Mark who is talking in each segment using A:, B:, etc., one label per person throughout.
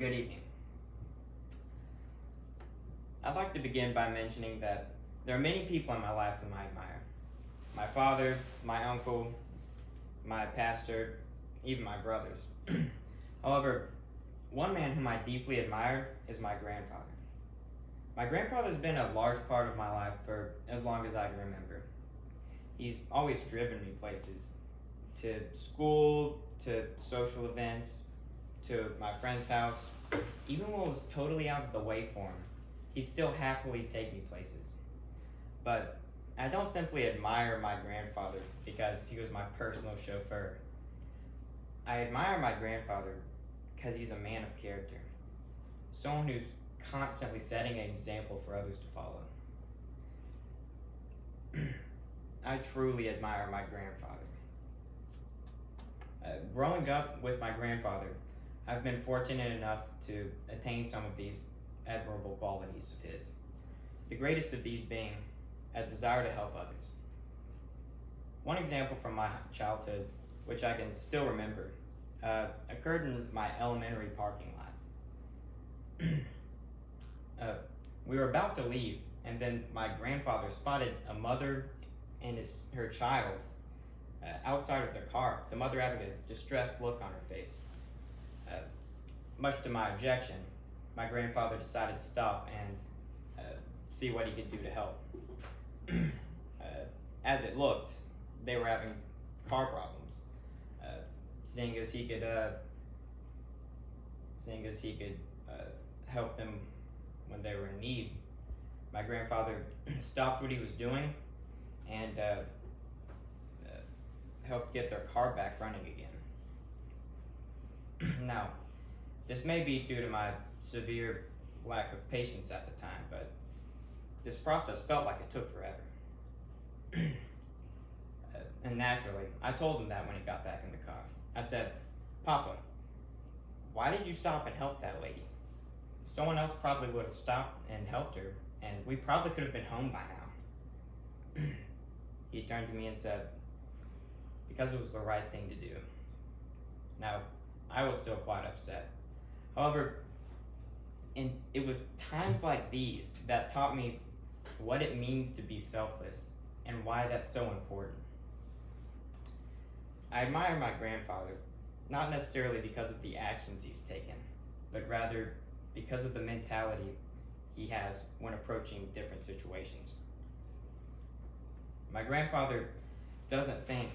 A: Good evening. I'd like to begin by mentioning that there are many people in my life whom I admire. My father, my uncle, my pastor, even my brothers. However, one man whom I deeply admire is my grandfather. My grandfather's been a large part of my life for as long as I can remember. He's always driven me places, to school, to social events, to my friend's house. Even when it was totally out of the way for him, he'd still happily take me places. But I don't simply admire my grandfather because he was my personal chauffeur. I admire my grandfather because he's a man of character, someone who's constantly setting an example for others to follow. I truly admire my grandfather. Growing up with my grandfather, I've been fortunate enough to attain some of these admirable qualities of his. The greatest of these being a desire to help others. One example from my childhood, which I can still remember, occurred in my elementary parking lot. We were about to leave, and then my grandfather spotted a mother and her child outside of their car, the mother having a distressed look on her face. Much to my objection, my grandfather decided to stop and see what he could do to help. As it looked, they were having car problems. Seeing as he could help them when they were in need, my grandfather stopped what he was doing and helped get their car back running again. Now, this may be due to my severe lack of patience at the time, but this process felt like it took forever. And naturally, I told him that when he got back in the car. I said, "Papa, why did you stop and help that lady? Someone else probably would have stopped and helped her, and we probably could have been home by now." He turned to me and said, "Because it was the right thing to do." Now, I was still quite upset. However, it was times like these that taught me what it means to be selfless and why that's so important. I admire my grandfather, not necessarily because of the actions he's taken, but rather because of the mentality he has when approaching different situations. My grandfather doesn't think,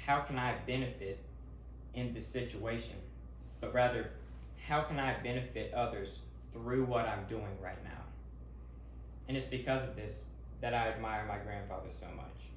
A: how can I benefit in this situation, but rather, how can I benefit others through what I'm doing right now? And it's because of this that I admire my grandfather so much.